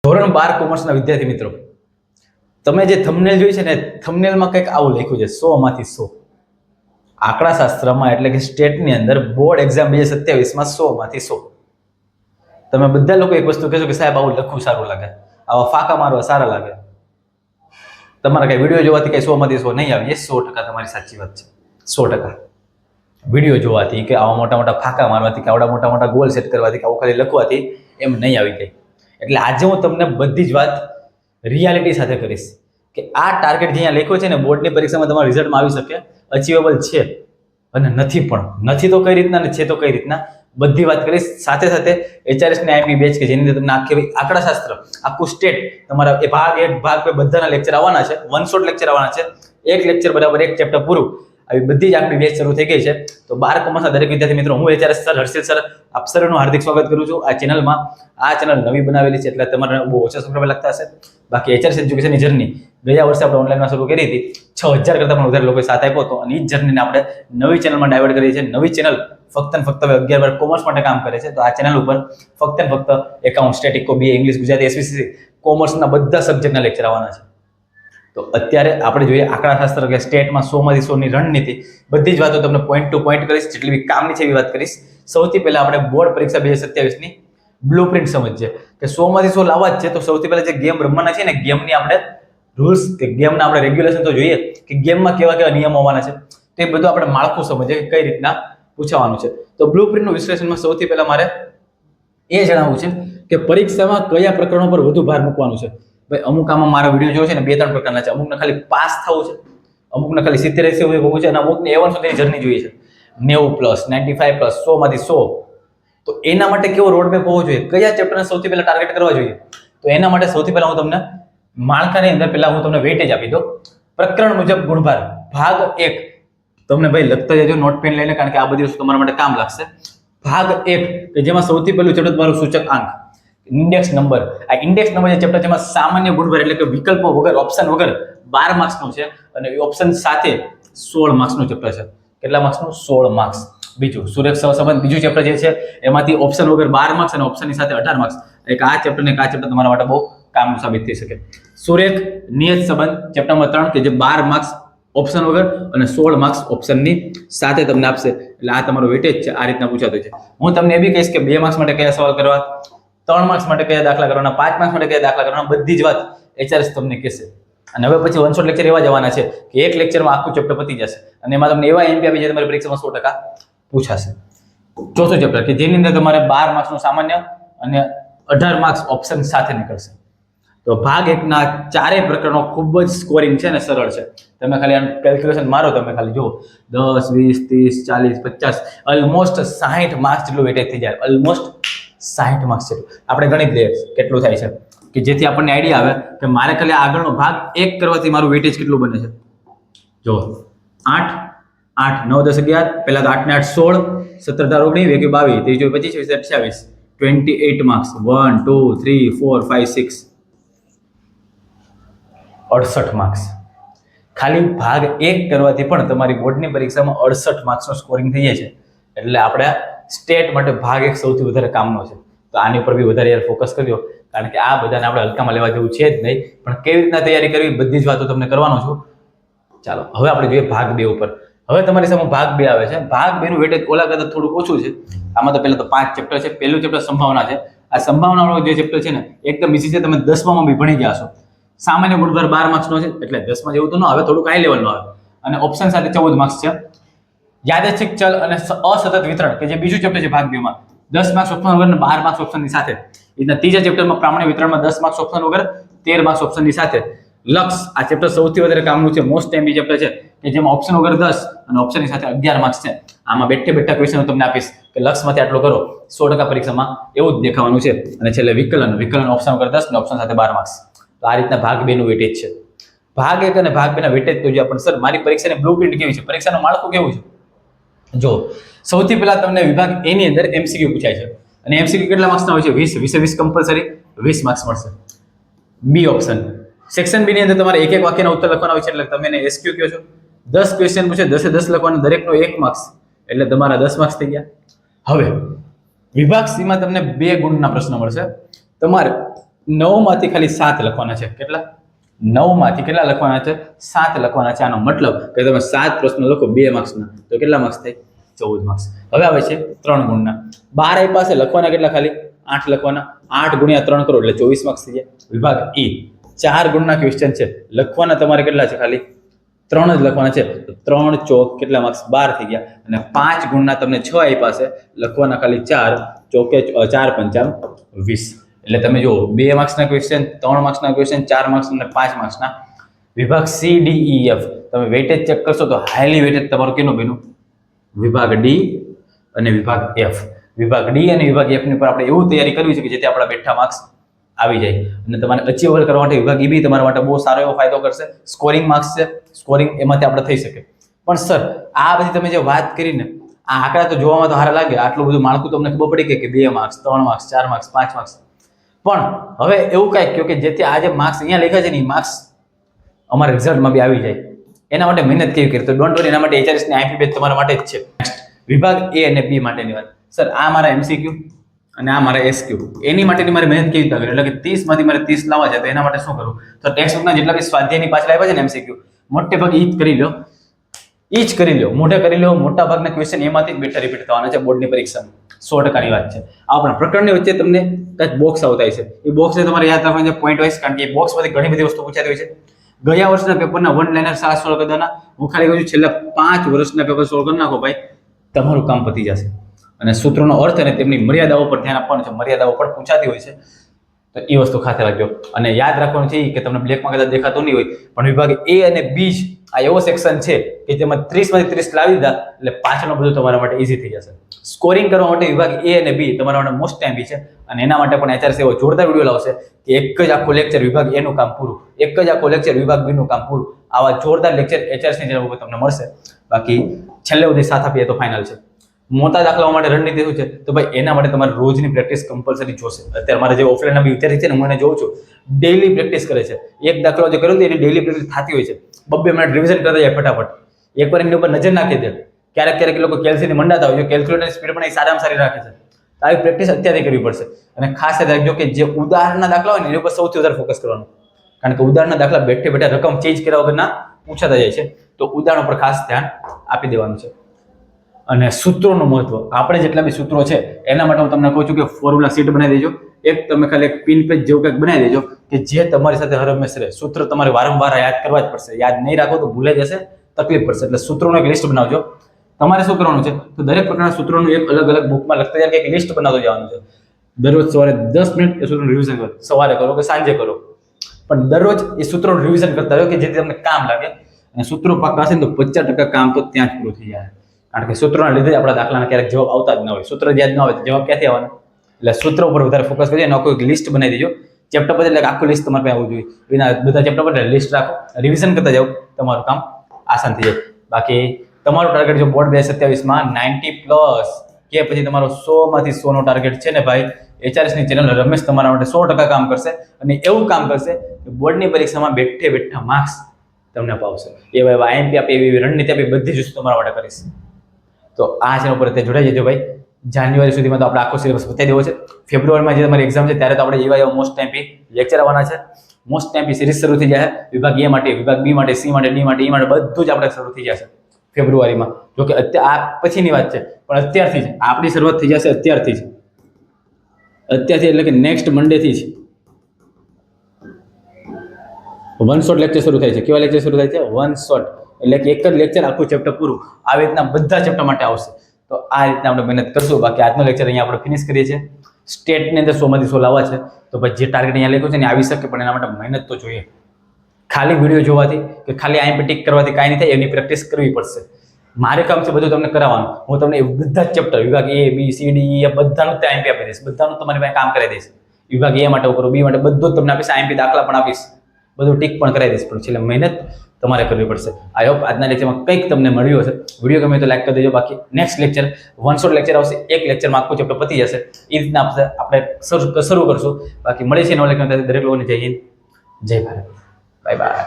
ધોરણ 12 કોમર્સના વિદ્યાર્થી મિત્રો, તમે જે થંબનેલ જોઈ છે ને, થંબનેલમાં કંઈક આવું લખ્યું છે 100 માંથી 100. આંકડાશાસ્ત્રમાં એટલે કે સ્ટેટની અંદર બોર્ડ એક્ઝામ 2027માં 100 માંથી 100. તમે બધા લોકો એક વસ્તુ કહેશો કે સાહેબ આવું લખવું સારું લાગે, આવા ફાંકા મારવા સારા લાગે. તમારા કઈ વિડીયો જોવાથી કઈ 100 માંથી 100 નહીં આવે. એ 100% તમારી સાચી વાત છે. 100% વિડીયો જોવાથી કે આવા મોટા મોટા ફાંકા મારવાથી કે આવડા મોટા મોટા ગોલ સેટ કરવાથી કે આવું ખાલી લખવાથી એમ નહીં આવી જાય. એટલે આજે હું તમને બધી જ વાત રિયાલિટી સાથે કરીશ કે આ ટાર્ગેટ જે અહીંયા લખ્યો છે ને બોર્ડની પરીક્ષામાં તમારા રિઝલ્ટમાં આવી શકે, અચીવેબલ છે અને નથી પણ. નથી તો કઈ રીતના ને છે તો કઈ રીતના, બધી વાત કરીશ. સાથે સાથે HRS ની આઈએમપી બેચ કે જેની અંદર તમને આખી આંકડાશાસ્ત્ર આખું સ્ટેટ તમારા એ ભાગ એક ભાગ બે બધાના લેક્ચર આવવાના છે. 1 શોટ લેક્ચર આવવાના છે. એક લેક્ચર બરાબર એક ચેપ્ટર પૂરું. આવી બધી જ આપણી બેચ શરૂ થઈ ગઈ છે. તો 12 કોમર્સના દરેક વિદ્યાર્થી મિત્રો, હું HRS સર હર્ષિલ સર આપ સર્વનું હાર્દિક સ્વાગત કરું છું આ ચેનલમાં. આ ચેનલ નવી બનાવેલી છે એટલે તમારે બહુ ઓછા સબસ્ક્રાઇબર લાગતા હશે. બાકી HRS એજ્યુકેશનની જર્ની ગયા વર્ષે આપણે ઓનલાઈનમાં શરૂ કરી હતી. 6000 કરતાં પણ વધારે લોકોએ સાથ આપ્યો હતો અને એ જ જર્નીને આપણે નવી ચેનલમાં ડાયવર્ટ કરી છે. નવી ચેનલ ફક્ત ને ફક્ત 11 વાર કોમર્સ માટે કામ કરે છે. તો આ ચેનલ ઉપર ફક્ત ને ફક્ત એકાઉન્ટ, સ્ટેટિકો, BA, ઇંગ્લિશ, ગુજરાતી, SVC કોમર્સના બધા સબ્જેક્ટના લેક્ચર આવવાના છે. તો અત્યારે આપણે જોઈએ આંકડાશાસ્ત્ર કે સ્ટેટમાં 100 માંથી 100 ની રણનીતિ. બધી જ વાતો તમને પોઈન્ટ ટુ પોઈન્ટ કરીશ, જેટલી બી કામની છે એવી વાત કરીશ. સૌથી પહેલા આપણે બોર્ડ પરીક્ષા 2027 ની બ્લુપ્રિન્ટ સમજીએ કે 100 માંથી 100 લાવવા જ છે. તો સૌથી પહેલા જે ગેમ રમવાના છે ને, ગેમની આપણે રૂલ્સ કે ગેમના આપણે રેગ્યુલેશન તો જોઈએ કે ગેમમાં કેવા કેવા નિયમો આવવાના છે. તો એ બધું આપણે માળખું સમજીએ કે કઈ રીતના પૂછવાનું છે. તો બ્લુપ્રિન્ટનું વિશ્લેષણમાં સૌથી પહેલા મારે એ જણાવવું છે કે પરીક્ષામાં કયા પ્રકરણો પર વધુ ભાર મૂકવાનું છે. ભાઈ અમુક આમાં મારા વિડીયો જોયો છે ને 2-3 પ્રકારના છે. અમુકને ખાલી પાસ થવું છે, અમુકને ખાલી 70-80 હોવું છે અને અમુકને A1 સુધીની જર્ની જોઈએ છે. 90+, 95+, 100 માંથી 100. તો એના માટે કેવો રોડમેપ હોવો જોઈએ, કયા ચેપ્ટરને સૌથી પહેલા ટાર્ગેટ કરવા જોઈએ. તો એના માટે સૌથી પહેલા હું તમને માળખાની અંદર પહેલા હું તમને વેઇટેજ આપી દઉં. પ્રકરણ મુજબ ગુણભાર ભાગ 1 તમને ભાઈ લખતા જજો નોટ પેન લઈને, કારણ કે આ બધી વસ્તુ તમારા માટે કામ લાગશે. ભાગ 1 કે જેમાં સૌથી પહેલું ચેપ્ટર તમારું સૂચક આંક, ઇન્ડેક્સ નંબર. આ ઇન્ડેક્સ નંબર જે ચેપ્ટર જેમાં સામાન્ય ગુણભાર એટલે કે વિકલ્પો વગર, ઓપ્શન વગર 12 માર્ક્સનું છે અને એ ઓપ્શન સાથે 16 માર્ક્સનું ચેપ્ટર છે. કેટલા માર્ક્સનું? 16 માર્ક્સ. બીજું સુરેખ સહસંબંધ બીજું ચેપ્ટર જે છે એમાંથી ઓપ્શન વગર 12 માર્ક્સ અને ઓપ્શનની સાથે 18 માર્ક્સ. એક આ ચેપ્ટર ને આ ચેપ્ટર તમારા માટે બહુ કામનું સાબિત થઈ શકે. સુરેખ નિયત સંબંધ ચેપ્ટર નંબર 3 કે જે 12 માર્ક્સ ઓપ્શન વગર અને 16 માર્ક્સ ઓપ્શનની સાથે તમને આપશે. એટલે આ તમારો વેટેજ છે, આ રીતના પૂછાતું છે. હું તમને એ બી કહીશ કે 2 માર્ક્સ માટે કયા સવાલ કરવા, 3 માર્ક્સ માટે કયા દાખલા કરવાના, 5 માર્ક્સ માટે કયા દાખલા કરવાના, બધી જ વાત HRS તમને કહેશે. અને હવે પછી 1 શોટ લેક્ચર એવા જવાના છે કે એક લેક્ચરમાં આખું ચેપ્ટર પતી જશે અને એમાં તમને એવા MP આપી જે તમારી પરીક્ષામાં 100% પૂછાશે. ચોથું ચેપ્ટર કે જેની અંદર તમારે 12 માર્ક્સનું સામાન્ય અને 18 માર્ક્સ ઓપ્શન સાથે નીકળશે. તો ભાગ 1 ના ચારેય પ્રકરણો ખૂબ જ સ્કોરિંગ છે અને સરળ છે. તમે ખાલી આનું કેલ્ક્યુલેશન મારો, તમે ખાલી જુઓ 10, 20, 30, 40, 50 ઓલમોસ્ટ 60 માર્ક્સ જેટલું વેટેજ થઈ જાય. ઓલમોસ્ટ 60 માર્ક્સ જેટલું આપણે ગણિત લઈએ કેટલું થાય છે કે જેથી આપણને આઈડિયા આવે કે મારે ખાલી આગળનો ભાગ 1 કરવાથી મારું વેટેજ કેટલું બને છે. જો 8, 8, 9, 10, 11, પહેલા તો 8 ને 8 16, 17, 18, 19, 22, 23, 24, 25, 28 માર્ક્સ. 1, 2, 3, 4, 5, 6, 68 માર્ક્સ. ખાલી ભાગ 1 કરવાથી પણ તમારી બોર્ડની પરીક્ષામાં 68 માર્ક્સનું સ્કોરિંગ થઈ જાય છે. એટલે આપણે સ્ટેટ માટે ભાગ 1 સૌથી વધારે કામનો છે. તો આની ઉપર બી વધારે યાર ફોકસ કરજો, કારણ કે આ બધાને આપણે હલકામાં લેવા જેવું છે જ નહીં. પણ કેવી રીતના તૈયારી કરવી બધી જ વાતો તમને કરવાનો છું. ચાલો હવે આપણે જોઈએ ભાગ 2 ઉપર. હવે તમારી સામે ભાગ 2 આવે છે. ભાગ 2 નું વેટેજ ઓલા કરતાં થોડું ઓછું છે. આમાં તો પહેલા તો 5 ચેપ્ટર છે. પહેલું ચેપ્ટર સંભાવના છે. આ સંભાવનાવાળો જે ચેપ્ટર છે ને એકદમ ઈઝી છે. તમે 10માં બી ભણી ગયા છો. સામાન્ય ગુણભાર 12 માર્ક્સનો છે એટલે 10માં જેવું તો ન આવે, થોડુંક હાઈ લેવલનું આવે અને ઓપ્શન સાથે 14 માર્ક્સ છે. યાદચ્છિક ચલ અને અસતત વિતરણ કે જે બીજું ચેપ્ટર છે ભાગ 2 માં, 10 માર્ક્સ ઓપ્શન વગર અને 12 માર્ક્સ ઓપ્શનની સાથે. એના ત્રીજા ચેપ્ટરમાં પ્રામાણિક વિતરણમાં 10 માર્ક્સ ઓપ્શન વગર, 13 માર્ક્સ ઓપ્શનની સાથે. લક્ષ આ ચેપ્ટર સૌથી વધારે કામનું છે, મોસ્ટ ટાઈમની ચેપ્ટર છે કે જેમાં ઓપ્શન વગર 10 અને ઓપ્શનની સાથે 11 માર્ક્સ છે. આમાં બેઠે ક્વેશ્ચન તમને આપીશ કે લક્ષમાંથી આટલો કરો, 100% પરીક્ષામાં એવું જ દેખાવાનું છે. અને છેલ્લે વિકલન ઓપ્શન વગર 10 અને ઓપ્શન સાથે 12 માર્ક્સ. તો આ રીતના ભાગ 2 નું વેટેજ છે. ભાગ 1 અને ભાગ 2 ના વેટેજ તો જો પણ સર મારી પરીક્ષાની બ્લુપ્રિન્ટ કેવી છે, પરીક્ષાનું માળખું કેવું છે. જો સૌથી પહેલા તમને વિભાગ A ની અંદર MCQ પૂછાય છે અને MCQ કેટલા માર્ક્સના હોય છે? 20 20 કમ્પલસરી 20 માર્ક્સ મળશે. બી ઓપ્શન સેક્શન બી ની અંદર તમારે એક વાક્યના ઉત્તર લખવાના હોય છે એટલે તમે એને SQ કહો છો. 10 ક્વેશ્ચન પૂછે, 10 એ 10 લખવાના, દરેકનો 1 માર્ક્સ એટલે તમારા 10 માર્ક્સ થઈ ગયા. હવે વિભાગ C માં તમને 2 ગુણના પ્રશ્ન મળશે. તમારે 9માંથી ખાલી 7 લખવાના છે. કેટલા? 9માંથી કેટલા લખવાના છે? 7 લખવાના છે. આનો મતલબ કે તમે 7 પ્રશ્નો લખો 2 માર્ક્સના, તો કેટલા માર્ક્સ થાય? 14 માર્ક્સ. હવે આવે છે 3 ગુણના. 12 આપ્યા છે, લખવાના કેટલા? ખાલી 8 લખવાના. 8 ગુણ્યા 3 કરો એટલે 24 માર્ક્સ થઈ જાય. વિભાગ E 4 ગુણના ક્વેશ્ચન છે, લખવાના તમારે કેટલા છે? ખાલી 3 જ લખવાના છે. તો 3 ચોક કેટલા માર્ક્સ? 12 થઈ ગયા. અને 5 ગુણના તમને 6 આપ્યા છે, લખવાના ખાલી 4 ચોકે 4 પંચામ 20. એટલે તમે જુઓ 2 માર્ક્સના ક્વેશ્ચન, 3 માર્ક્સના ક્વેશ્ચન, 4 માર્ક્સ અને 5 માર્ક્સના. વિભાગ C D E F તમે વેટેજ ચેક કરશો તો હાઈલી વેટેજ તમારું કેનું બન્યું? વિભાગ D અને વિભાગ F. વિભાગ D અને વિભાગ F ની પર આપણે એવું તૈયારી કરવી છે કે જેથી આપણા બેઠા માર્ક્સ આવી જાય. અને તમારે અચીવેબલ કરવા માટે વિભાગ E બી તમારા માટે બહુ સારો એવો ફાયદો કરશે. સ્કોરિંગ માર્ક્સ છે, સ્કોરિંગ એમાંથી આપણે થઈ શકે. પણ સર આ બધી તમે જે વાત કરીને આ આંકડા તો જોવામાં તો સારા લાગે, આટલું બધું માળખું તમને ખબર પડી કે 2 માર્ક્સ, 3 માર્ક્સ, 4 માર્ક્સ, 5 માર્ક્સ. પણ હવે એવું કાંઈક કહ્યું કે જેથી આ જે માર્ક્સ અહીંયા લખ્યા છે ને એ માર્ક્સ અમારા રિઝલ્ટમાં બી આવી જાય. એના માટે મહેનત કેવી કરી? તો ડોન્ટ વરી, એના માટે HRS ની IP બેચ તમારા માટે જ છે. વિભાગ A અને B માટેની વાત. સર આ મારા MCQ અને આ મારા SQ, એની માટેની મારે મહેનત કેવી રીતે કરવી? એટલે કે 30 માંથી મારે 30 લાવવા છે, તો એના માટે શું કરવું? તો ટેક્સ્ટ બુકના જેટલા બી સ્વાધ્યાયની પાછળ આપ્યા છે ને MCQ, મોટે ભાગે ઈ જ કરી લો. મોઢે કરી લો. મોટા ભાગના ક્વેશ્ચન એમાંથી જ બેઠા રિપીટ થવાના છે બોર્ડની પરીક્ષામાં. 100%ની વાત છે. આપણા પ્રકરણની વચ્ચે તમને કંઈક બોક્સ આવતા છે, એ બોક્સને તમારે યાદ રાખવાનું છે પોઈન્ટ વાઇઝ, કારણ કે એ બોક્સમાંથી ઘણી બધી વસ્તુ પૂછાતી હોય છે. ગયા વર્ષના પેપરના 1 લાઇનર 7 સોલ્વ કરવાના. હું ખાલી કહું છું છેલ્લા 5 વર્ષના પેપર સોલ્વ કરી નાખો ભાઈ, તમારું કામ પતી જશે. અને સૂત્રોનો અર્થ અને તેમની મર્યાદાઓ પર ધ્યાન આપવાનું છે. મર્યાદાઓ પણ પૂછાતી હોય છે, તો એ વસ્તુ ખાતે રાખજો. અને યાદ રાખવાનું છે કે તમને બ્લેકમાં કદાચ દેખાતું નહીં હોય, પણ વિભાગ A અને B આ એવો સેક્શન છે કે જેમાં 30 માંથી 30 લાવી દીધા એટલે પાછળનું બધું તમારા માટે ઈઝી થઈ જશે. સ્કોરિંગ કરવા માટે વિભાગ A અને B તમારા માટે મોસ્ટ ટાઈમ બી છે. અને એના માટે પણ HRS એવો જોરદાર વિડીયો લાવશે કે એક જ આખો લેક્ચર વિભાગ A નું કામ પૂરું, એક જ આખો લેક્ચર વિભાગ B નું કામ પૂરું. આવા જોરદાર લેક્ચર HRS ની ચેનલ ઉપર તમને મળશે. બાકી છેલ્લે સુધી સાથ આપીએ તો ફાઇનલ છે. મોટા દાખલાઓ માટે રણનીતિ શું છે? તો ભાઈ એના માટે તમારે રોજની પ્રેક્ટિસ કમ્પલસરી જોશે. અત્યારે મારા જે ઓફલાઈનના બી વિદ્યાર્થી છે ને, હું એને જોઉં છું, ડેઈલી પ્રેક્ટિસ કરે છે. એક દાખલો જે કર્યો એની ડેઈલી પ્રેક્ટિસ થતી હોય છે. 2 મિનિટ રિવિઝન કરતા જાય ફટાફટ. એકવાર એમની ઉપર નજર નાખી દે. ક્યારેક લોકો કેલ્સીની મંડાતા હોય, કેલ્ક્યુલેટરની સ્પીડ પણ એ સારામાં સારી રાખે છે. આવી પ્રેક્ટિસ અત્યારથી કરવી પડશે. અને ખાસ યાદ રાખજો કે જે ઉદાહરણના દાખલા હોય ને એની ઉપર સૌથી વધારે ફોકસ કરવાનું, કારણ કે ઉદાહરણના દાખલા બેઠે રકમ ચેન્જ કર્યા વગરના પૂછાતા જાય છે. તો ઉદાહરણ પર ખાસ ધ્યાન આપી દેવાનું છે. અને સૂત્રોનું મહત્વ, આપણે જેટલા બી સૂત્રો છે એના માટે હું તમને કહું છું કે ફોર્મ્યુલા શીટ બનાવી દેજો. એક તમે ખાલી એક પિન પેજ જેવું કંઈક બનાવી દેજો કે જે તમારી સાથે હર હંમેશ રહે. સૂત્ર તમારે વારંવાર યાદ કરવા જ પડશે. યાદ નહીં રાખો તો ભૂલાઈ જશે, તકલીફ પડશે. એટલે સૂત્રોનું એક લિસ્ટ બનાવજો. તમારે શું કરવાનું છે? તો દરેક પ્રકારના સૂત્રોનું એક અલગ બુકમાં લખતા જાય કે એક લિસ્ટ બનાવતો જવાનું છે. દરરોજ સવારે 10 મિનિટ એ સૂત્રનું રિવિઝન કરો. સવારે કરો કે સાંજે કરો, પણ દરરોજ એ સૂત્રોનું રિવિઝન કરતા રહો કે જેથી તમને કામ લાગે. અને સૂત્રો પાકા હશે ને તો 50% કામ તો ત્યાં જ પૂરું થઈ જાય. કારણ કે સૂત્રોના લીધે આપણા દાખલાના ક્યારેક જવાબ આવતા જ ના હોય. સૂત્ર યાદ ના હોય તો જવાબ ક્યાંથી આવવાનો? એટલે સૂત્ર ઉપર વધારે ફોકસ કરજો. એનો કોઈ લિસ્ટ બનાવી દેજો. ચેપ્ટર પર એટલે આખું લિસ્ટ તમારે પાસે આવવું જોઈએ. એના બધા ચેપ્ટર પર લિસ્ટ રાખો, રિવિઝન કરતા જાઓ, તમારું કામ આસાન થઈ જાય. બાકી તમારું ટાર્ગેટ જો બોર્ડ 2027માં 90+ કે પછી તમારો 100 માંથી 100 નો ટાર્ગેટ છે ને ભાઈ, HRS ની ચેનલ રમેશ તમારા માટે 100% કામ કરશે. અને એવું કામ કરશે કે બોર્ડની પરીક્ષામાં બેઠા માર્ક્સ તમને અપાવશે. એવા IMP આપે, એવી રણનીતિ આપે, બધી જ વસ્તુ તમારા માટે કરીશ. તો આ ચેનલ ઉપર તે જોડાઈ જજો ભાઈ. જાન્યુઆરી સુધીમાં તો આપણે આખો સિલેબસ બતાવી દેવો છે. ફેબ્રુઆરીમાં જે તમારી એક્ઝામ છે ત્યારે તો આપણે એવા મોસ્ટ ટાઈમ લેક્ચર આવવાના છે. મોસ્ટ ટાઈમ સિરીઝ શરૂ થઈ જાય. વિભાગ A માટે, વિભાગ B માટે, C માટે, D માટે, E માટે બધું જ આપણે શરૂ થઈ જશે ફેબ્રુઆરીમાં. જો કે આ પછીની વાત છે, પણ અત્યારથી જ આપણી શરૂઆત થઈ જશે. અત્યારથી એટલે કે નેક્સ્ટ મંડેથી જ 1 શોટ લેક્ચર શરૂ થાય છે. કેવા લેક્ચર શરૂ થાય છે? 1 શોટ, એટલે કે એક જ લેક્ચર આખું ચેપ્ટર પૂરું. આવી રીતના બધા ચેપ્ટર માટે આવશે. તો આ રીતના આપણે મહેનત કરશું. બાકી આજનો લેક્ચર અહીંયા આપણે ફિનિશ કરીએ છીએ. સ્ટેટની અંદર 100 માંથી 100 લાવવા છે. તો ભાઈ જે ટાર્ગેટ અહીંયા લખ્યું છે ને આવી શકે, પણ એના માટે મહેનત તો જોઈએ. ખાલી વિડીયો જોવાથી કે ખાલી IMP ટિક કરવાથી કાંઈ નહીં થાય. એની પ્રેક્ટિસ કરવી પડશે. મારે કામ છે બધું તમને કરાવવાનું. હું તમને બધા જ ચેપ્ટર વિભાગ A, B, C, D, E બધાનું IMP આપી દઈશ. બધાનું તમારી પાસે કામ કરાવી દઈશ. વિભાગ A માટે કરો, B માટે બધું જ તમને આપીશ. IMP દાખલા પણ આપીશ, બધું ટીક પણ કરાવી દઈશ. પણ છેલ્લે મહેનત તમારે કરવી પડશે. આઈ હોપ આજના લેક્ચરમાં કંઈક તમને મળ્યું હશે. વિડીયો ગમે તો લાઈક કરી દેજો. બાકી નેક્સ્ટ લેક્ચર 1 શોટ લેક્ચર આવશે. એક લેક્ચરમાં આખું ચેપ્ટર પતી જશે. એ રીતના આપણે શરૂ કરશું. બાકી મળે છે નવા લેક્ચર. દરેક લોકોને જય હિન્દ, જય ભારત, બાય બાય.